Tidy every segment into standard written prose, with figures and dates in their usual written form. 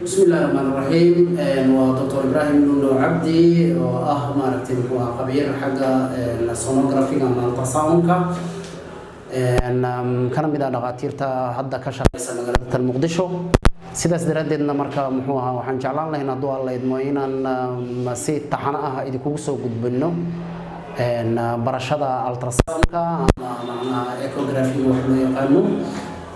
بسم الله الرحمن الرحيم ودكتور إبراهيم نونو عبدي ماركتي هو خبير حق السونوغرافي مع التصاعد كان بدأ دكاترة حدا كشف مجالات المقدشة sidaas daraadeedna marka muxuu ahaa waxaan jeclaan lahayn hadduu alla idmo inaan si taxana ah idinku soo gudbino barashada ultrasoundka ama macnaha ecography wax loo yaqaano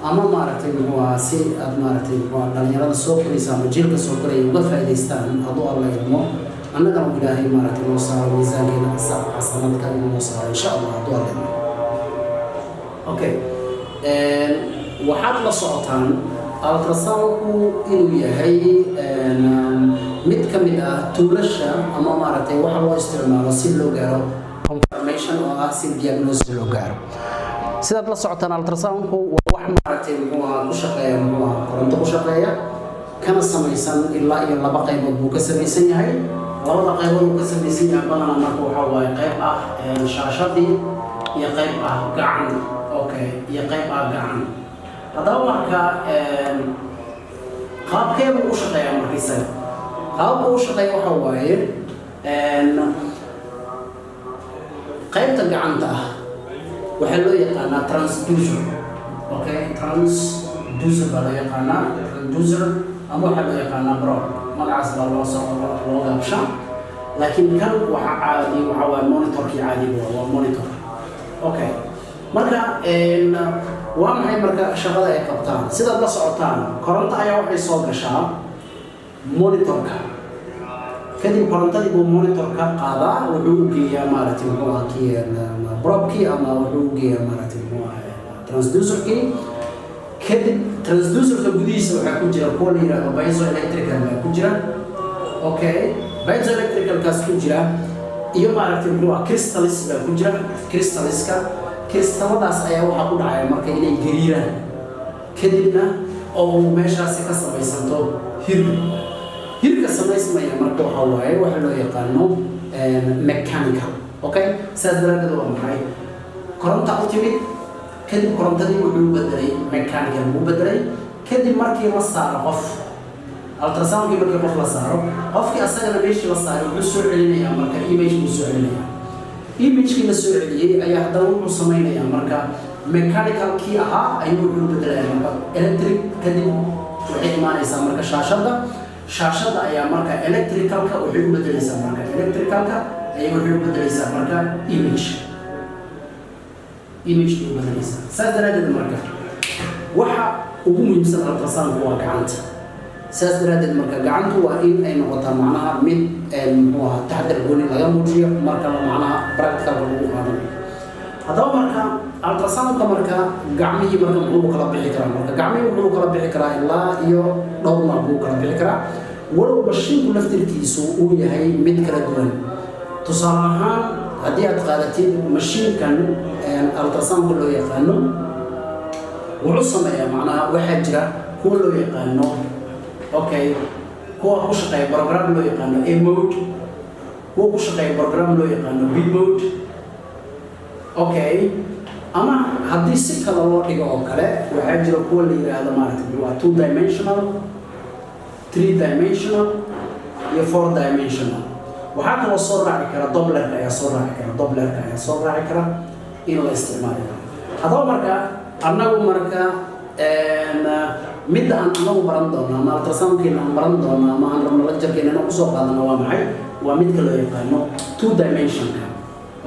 ama maaragtay muxuu ahaa si aad maaragtay dhalinyarada soo koraysa ama jiilka soo koraya uga faa'iidaystaan hadduu alla idmo annagana ilaahay maaragtay noo saaro miisaankeena xasanadka inuu saaro insha allah hadduu alla idmo okay waxaad la socotaan ultrasoundku inuu yahay mid ka mid ah tuulasha ama maaragtay waxa loo isticmaalo si loo gaaro confirmation oo ah si diagnosis loo gaaro sidaad la socotaan ultrasoundku waa wax maaragtay muxuu ku shaqeeya koronto ku shaqeeya kana samaysan ilaa iyo laba qaybood buu ka samaysan yahay labada qaybood uu ka samaysan yahay badanaa marka waxa waaye qayb ah shaashadii iyo qayb ah gacan okay iyo qayb ah gacan haddaba marka qaabkeedu u shaqeeya markiisa qaabku u shaqeeya waxa waaye qaybta gacanta ah waxaa loo yaqaanaa transducer okay transducer baa loo yaqaanaa transducer ama waxaa loo yaqaanaa bro magacaas baa loo gaabsha laakiin kan waxa caadi waxa waaye monitorkii caadiga waa monitor okay marka waa maxay marka shaqada ay qabtaan sidaad la socotaan koronto ayaa waxay soo gashaa monitorka kadib korontadii buu monitorka qaadaa wuxuu u geeyaa maaragtay muxuu ahaa kii probkii ama wuxuu u geeyaa maaragtay muxuu ahaa transducerkii kadib transducerka gudihiisa waxaa ku jira kuwa la yidhaahdo piezoelectrical baa ku jira okay piezoelectricalkaas ku jira iyo maaragtay muxuu ahaa crystallis baa ku jira crystalliska kristaladaas ayaa waxa ku dhacaya marka inay gariiraan kadibna oo meeshaasi ka samaysanto hirka samaysmaya marka waxa waaye waxa loo yaqaano mechanical okay sidaas daraadeed waa maxay koronta u timid kadib korontadii wuxuu bedelay mechanical buu bedelay kadib markii la saaro qof ultrasoundkii markii qof la saaro qofkii asagana meeshii la saaray wuxuu soo celinayaa marka image buu soo celinayaa image-kii la soo celiyey ayaa haddana wuxuu samaynayaa marka mechanical-kii ahaa ayuu wuxuu bedelayaa marka electric kadib waxay imaanaysaa marka shaashadda ayaa marka electricalka waxay u bedelaysaa marka electricalka ayay waxay u bedelaysaa marka image-kii u bedelaysaa saas daraadeed marka waxa ugu muhiimsan ultrasoundku waa gacanta saas daraadeed marka gacantu waa in ay noqotaa macnaha mid muxuu ahaa taxadar gooni laga muujiyo marka macnaha practical lagu qaadanayo haddaba marka ultrasoundka marka gacmihii marka muxuu kala bixi karaa marka gacmihii wuxuu kala bixi karaa ilaa iyo dhowr nooc buu kala bixi karaa walow mashiinku laftirkiisu uu yahay mid kala duwan tusaale ahaan haddii aad qaadatid mashiinkan ultrasoundka loo yaqaano wuxuu sameeyaa macnaha waxaa jira kuwa loo yaqaano okay kuwa ku shaqeeya program loo yaqaano A mode kuwa ku shaqeeya program loo yaqaano B mode okay ama haddii si kale loo dhigo oo kale waxaa jira kuwa la yiraahdo maaragtay waa 2 dimensional 3 dimensional iyo 4 dimensional waxaa kaloo soo raaci kara dopplerka ayaa soo raaci kara in la isticmaali karo haddaba marka annagu marka midda aan anagu baran doono ama ultrasoundkeena aan baran doono ama aan rabno lecturekeena inaan kusoo qaadano waa maxay waa midka loo yaqaano 2 dimensionka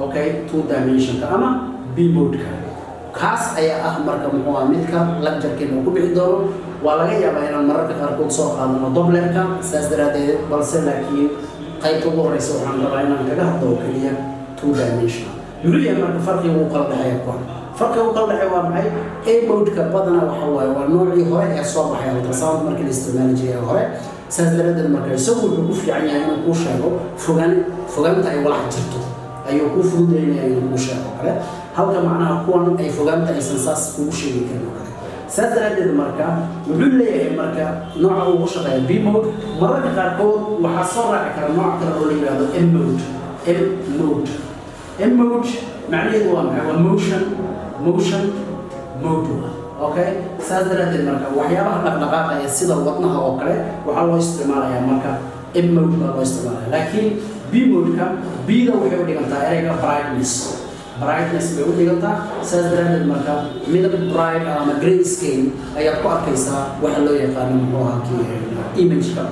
okay 2 dimensionka ama B mode-ka kaas ayaa ah marka muxuu ahaa midka lecturekeena uu ku bixi doono waa laga yaabaa inaan mararka qaarkood soo qaadano dopplerka saas daraadeed balse laakiin qaybta ugu horeysa waxaan rabaa inaan kaga hadlo oo keliya 2 dimensional muxuu yahay marka farqiga uu kala dhexeeya kuwan farqiga uu kala dhexeeya waa maxay A mode-ka badanaa waxa waaye waa noocii hore ee soo baxay ultrasound markii la isticmaali jiray hore saas daraadeed marka isagu wuxuu ku fiican yahay inuu kuu sheego fogaanta ay walax jirto ayuu kuu fududeynaya inuu kuu sheego kale halka macnaha kuwan ay fogaanta aysan saas kugu sheegi karin oo kale saas daraadeed marka wuxuu leeyahay marka nooca uu ku shaqeeya B mode mararka qaarkood waxaa soo raaci kara nooc kale oo la yidhaahdo M mode macnaheedu waa maxay waa motion mode okay saas daraadeed marka waxyaabaha dhaqdhaqaaqa ee sida wadnaha oo kale waxaa loo isticmaalayaa marka M mode baa loo isticmaalaya laakiin B mode-ka B-da waxay u dhigantaa ereyga brightness bay u dhigantaa saas daraadeed marka midab bright ama grayscale ayaad ku arkaysaa waxa loo yaqaano muxuu ahaa image-ka